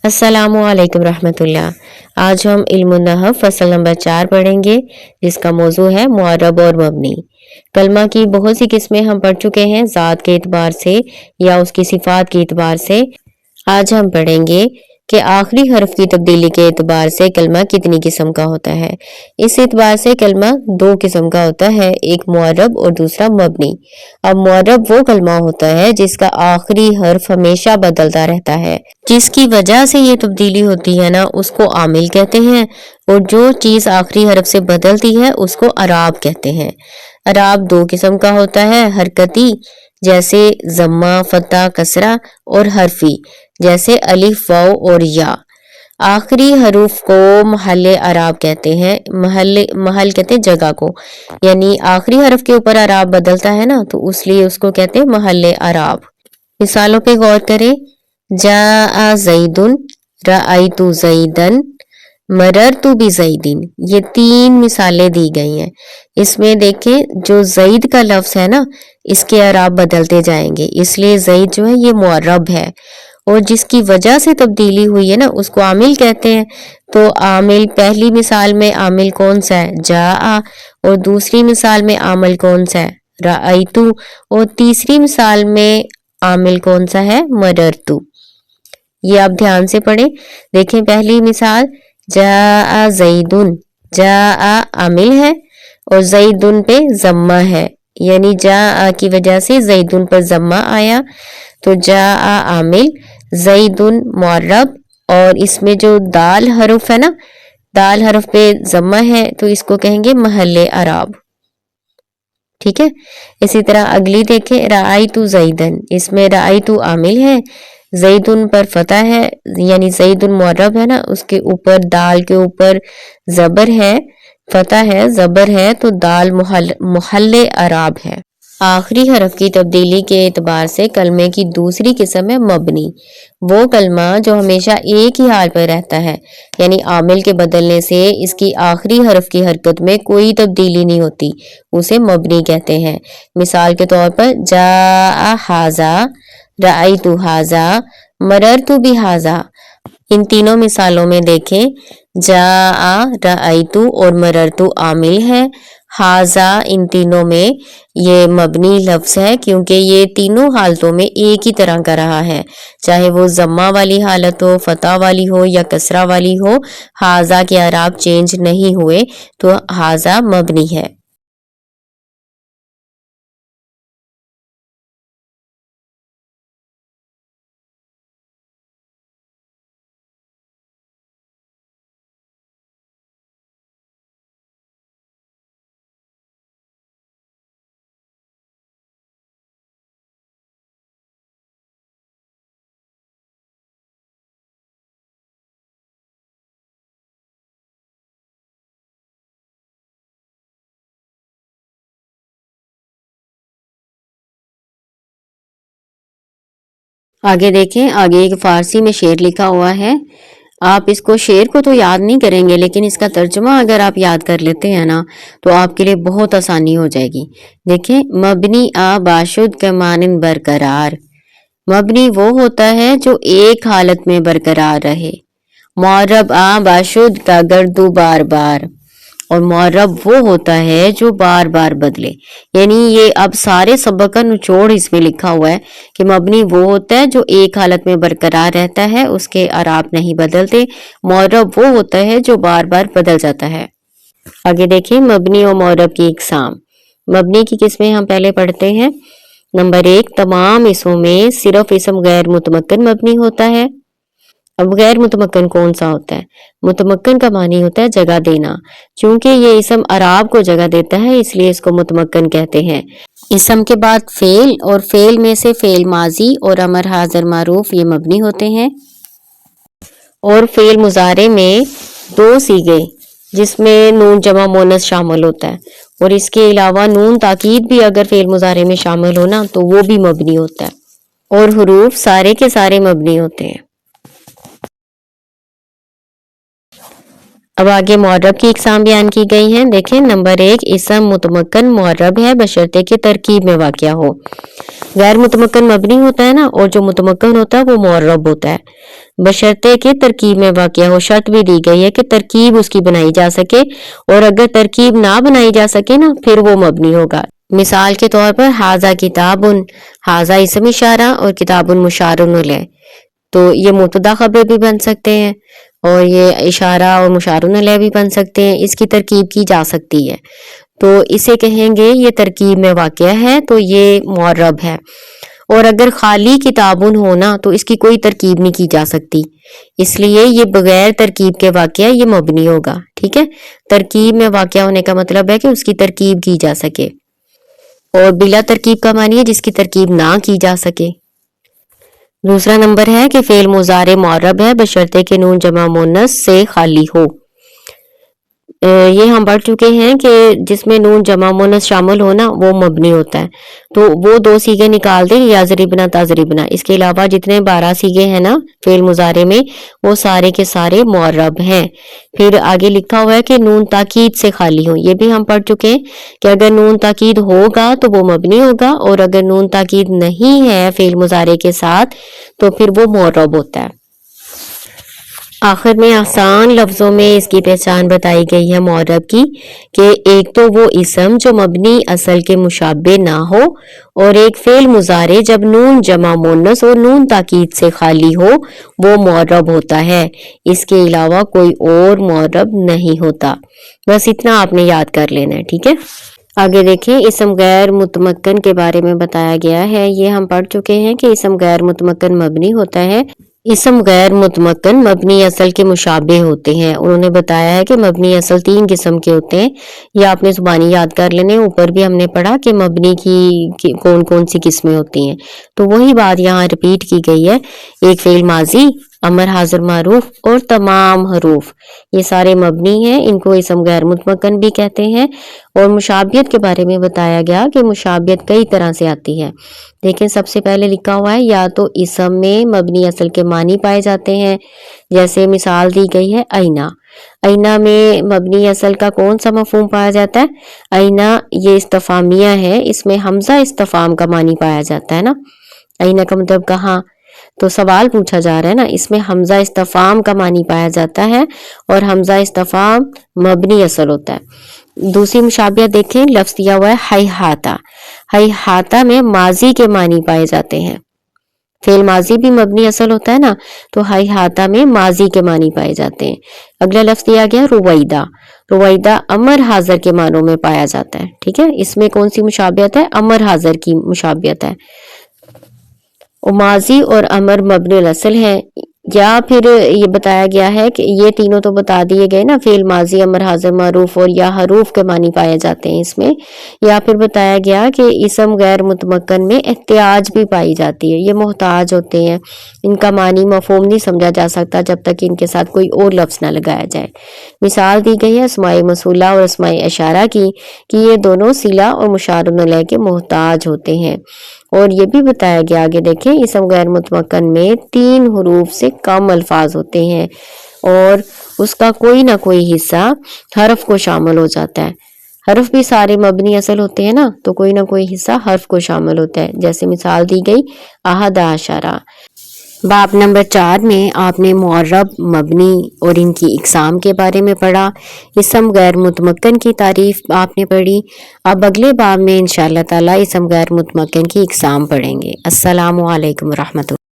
अस्सलामु अलैकुम रहमतुल्लाह। आज हम इल्म नहव फसल नंबर 4 पढ़ेंगे, जिसका मौजू है मुअर्रब और मबनी। कलमा की बहुत सी किस्में हम पढ़ चुके हैं, ज़ात के एतबार से या उसकी सिफात के एतबार से। आज हम पढ़ेंगे कि आखिरी हर्फ की तब्दीली के एतबार से कलमा कितनी किस्म का होता है। इस एतबार से कलमा दो किस्म का होता है, एक मुअर्रब और दूसरा मबनी। अब मुअर्रब वो कलमा होता है जिसका आखिरी हर्फ हमेशा बदलता रहता है, जिसकी वजह से ये तब्दीली होती है ना, उसको आमिल कहते हैं। और जो चीज आखिरी हर्फ से बदलती है उसको अराब कहते हैं। अराब दो किस्म का होता है, हरकती जैसे जम्मा, फता, कसरा, और हरफी जैसे अलिफ, वाव और या। आखिरी हरूफ को महल अराब कहते हैं। महल कहते हैं जगह को, यानी आखिरी हरफ के ऊपर अराब बदलता है ना, तो इसलिए उसको कहते हैं महल अराब। मिसालों पे गौर करें। जा ज़ैदुन, रअयतु ज़ैदन, मररतु बिज़ैदिन। ये तीन मिसालें दी गई हैं। इसमें देखें जो ज़ैद का लफ्ज है ना, इसके अराब बदलते जाएंगे, इसलिए ज़ैद जो है ये मुअर्रब है। और जिसकी वजह से तब्दीली हुई है ना, उसको आमिल कहते हैं। तो आमिल पहली मिसाल में आमिल कौन सा है? जा। और दूसरी मिसाल में आमिल कौन सा है? रअयतु। और तीसरी मिसाल में आमिल कौन सा है? मररतु। ये आप ध्यान से पढ़ें। देखें पहली मिसाल, जा ज़ैदुन। जा आमिल है और ज़ैदुन पे जम्मा है, यानी जा की वजह से ज़ैदुन पर जम्मा आया, तो जा आमिल, ज़ैदुन मुअर्रब। और इसमें जो दाल हरफ है ना, दाल हरफ पे जम्मा है, तो इसको कहेंगे महल अराब। ठीक है। इसी तरह अगली देखें, रअयतु ज़ैदन। इसमें रअयतु आमिल है, ज़ैदुन पर फता है, यानी ज़ैदुन मुअर्रब है ना, उसके ऊपर दाल के ऊपर जबर है, फता है, जबर है, तो दाल मुहल्ले अराब है। आखिरी हरफ की तब्दीली के एतबार से कलमे की दूसरी किस्म है मबनी। वो कलमा जो हमेशा एक ही हाल पर रहता है, यानी आमिल के बदलने से इसकी आखिरी हरफ की हरकत में कोई तब्दीली नहीं होती, उसे मबनी कहते हैं। मिसाल के तौर पर, जा हाजा, रअयतु हाजा, मररतु बिहाजा। इन तीनों मिसालों में देखें, जा, रअयतु और मररतु आमिल है, हाजा इन तीनों में ये मबनी लफ्ज है, क्योंकि ये तीनों हालतों में एक ही तरह का रहा है, चाहे वो जम्मा वाली हालत हो, फता वाली हो या कसरा वाली हो। हाजा के अराब चेंज नहीं हुए, तो हाजा मबनी है। आगे देखें, आगे एक फारसी में शेर लिखा हुआ है। आप इसको शेर को तो याद नहीं करेंगे, लेकिन इसका तर्जुमा अगर आप याद कर लेते हैं ना, तो आपके लिए बहुत आसानी हो जाएगी। देखें, मबनी आ बाशुद के मानिंद बरकरार। मबनी वो होता है जो एक हालत में बरकरार रहे। मुअर्रब आ बाशुद का गर्दू बार बार। और मुअर्रब वो होता है जो बार बार बदले। यानी ये अब सारे सबक का निचोड़ इसमें लिखा हुआ है कि मबनी वो होता है जो एक हालत में बरकरार रहता है, उसके अराब नहीं बदलते। मुअर्रब वो होता है जो बार बार बदल जाता है। आगे देखिए, मबनी और मुअर्रब की इकसाम। मबनी की किस्में हम पहले पढ़ते हैं। नंबर 1, तमाम इसमों में सिर्फ इसम गैर मुतमक्कन मबनी होता है। अब गैर मुतमक्कन कौन सा होता है? मुतमक्कन का मानी होता है जगह देना। चूंकि ये इसम अराब को जगह देता है, इसलिए इसको मुतमक्कन कहते हैं। इसम के बाद फेल, और फेल में से फेल माजी और अमर हाजिर मारूफ ये मबनी होते हैं। और फेल मुजारे में दो सीगे जिसमें नून जमा मोनस शामिल होता है, और इसके अलावा नून ताकीद भी अगर फेल मुजारे में शामिल हो ना, तो वो भी मबनी होता है। और हुरूफ सारे के सारे मबनी होते हैं। अब आगे मुअर्रब की इकसाम बयान की गई है। देखें, नंबर 1, इसम मुतमक्कन मुअर्रब है बशर्ते कि तरकीब में वाक़या हो। गैर मुतमक्कन मबनी होता है ना, और जो मुतमक्कन होता है वो मुअर्रब होता है। बशर्ते कि तरकीब में वाक़या हो। शर्त भी दी गई है कि तरकीब उसकी बनाई जा सके, और अगर तरकीब ना बनाई जा सके ना, फिर वो मबनी होगा। मिसाल के तौर पर हाजा किताबुन, हाजा इसम इशारा और किताबुन मुशारुन अलैह, तो ये मुब्तदा खबर भी बन सकते हैं और ये इशारा और मुशारुन अलैह भी बन सकते हैं। इसकी तरकीब की जा सकती है, तो इसे कहेंगे ये तरकीब में वाक़या है, तो ये मुअर्रब है। और अगर खाली किताबुन होना तो इसकी कोई तरकीब नहीं की जा सकती, इसलिए ये बगैर तरकीब के वाक़या ये मबनी होगा। ठीक है, तरकीब में वाक़या होने का मतलब है कि उसकी तरकीब की जा सके, और बिला तरकीब का मानी है जिसकी तरकीब ना की जा सके। दूसरा नंबर है कि फेल मुजारे मुअर्रब है बशर्ते कि नून जमा मुन्नस से खाली हो। ये हम पढ़ चुके हैं कि जिसमें नून जमा मुन्नस शामिल हो ना, वो मबनी होता है। तो वो 2 सीगे निकाल दें, या ज़रीबना ताज़रीबना। इसके अलावा जितने 12 सीगे हैं ना फेल मुजारे में, वो सारे के सारे मुअर्रब हैं। फिर आगे लिखा हुआ है कि नून ताकीद से खाली हो। ये भी हम पढ़ चुके हैं कि अगर नून ताकीद होगा तो वो मबनी होगा, और अगर नून ताकीद नहीं है फेल मुजारे के साथ तो फिर वो मुअर्रब होता है। आखिर में आसान लफ्जों में इसकी पहचान बताई गई है मुअर्रब की, कि एक तो वो इसम जो मबनी असल के मुशाबे ना हो, और एक फेल मुजारे जब नून जमा मुन्नस और नून ताकीद से खाली हो, वो मुअर्रब होता है। इसके अलावा कोई और मुअर्रब नहीं होता। बस इतना आपने याद कर लेना है। ठीक है, आगे देखें, इसम गैर मुतमक्कन के बारे में बताया गया है। ये हम पढ़ चुके हैं कि इसम गैर मुतमक्कन मबनी होता है। इसम गैर मुतमक्कन मबनी असल के मुशाबे होते हैं। उन्होंने बताया है कि मबनी असल 3 किस्म के होते हैं। ये आपने जुबानी याद कर लेने। ऊपर भी हमने पढ़ा कि मबनी की कौन कौन सी किस्में होती हैं, तो वही बात यहाँ रिपीट की गई है। एक फेल माजी, अमर हाजिर मारूफ और तमाम हरूफ, ये सारे मबनी हैं। इनको इसम गैर मुतमक्कन भी कहते हैं। और मुशाबियत के बारे में बताया गया कि मुशाबियत कई तरह से आती है। देखें, सबसे पहले लिखा हुआ है या तो इसम में मबनी असल के मानी पाए जाते हैं, जैसे मिसाल दी गई है आईना। आईना में मबनी असल का कौन सा मफहूम पाया जाता है? आईना ये इस्तफामिया है, इसमें हमजा इस्तफाम का मानी पाया जाता है ना। आईना का मतलब कहाँ, तो सवाल पूछा जा रहा है ना, इसमें हमजा इस्तफाम का मानी पाया जाता है, और हमजा इस्तफाम मबनी असल होता है। दूसरी मुशाबियत देखें, लफ्ज दिया हुआ है हैहाता। हैहाता में माजी के मानी पाए जाते हैं। फेल माजी भी मबनी असल होता है ना, तो हैहाता में माजी के मानी पाए जाते हैं। अगला लफ्ज दिया गया रुवैदा। रुवैदा अमर हाजिर के मानों में पाया जाता है। ठीक है, इसमें कौन सी मुशाबियत है? अमर हाजिर की मुशाबियत है। माजी और अमर मबनी असल है। या फिर ये बताया गया है कि ये तीनों तो बता दिए गए ना, फेल माजी अमर हाजिर मारूफ और या हरूफ के मानी पाए जाते हैं इसमें। या फिर बताया गया कि इसम गैर मुतमक्कन में एहतियाज भी पाई जाती है। ये मोहताज होते हैं, इनका मानी मफहूम नहीं समझा जा सकता जब तक इनके साथ कोई और लफ्ज ना लगाया जाए। मिसाल दी गई है अस्माए मसूला और अस्माए इशारा की, कि ये दोनों सिला और मुशारुन अलैह के मोहताज होते हैं। और ये भी बताया गया, आगे देखें, इसम गैर मुतमक्कन में 3 हरूफ से कम अल्फाज होते हैं, और उसका कोई ना कोई हिस्सा हर्फ को शामिल हो जाता है। हर्फ भी सारे मबनी असल होते हैं ना, तो कोई ना कोई हिस्सा हर्फ को शामिल होता है। जैसे मिसाल दी गई आहदा अशारा। बाब नंबर 4 में आपने मुअर्रब, मबनी और इनकी इकसाम के बारे में पढ़ा। इसम गैर मुतमक्कन की तारीफ आपने पढ़ी। अब अगले बाब में इंशाअल्लाह ताला इसम गैर मुतमक्कन की इकसाम पढ़ेंगे। अस्सलामु अलैकुम रहमतुल्लाह।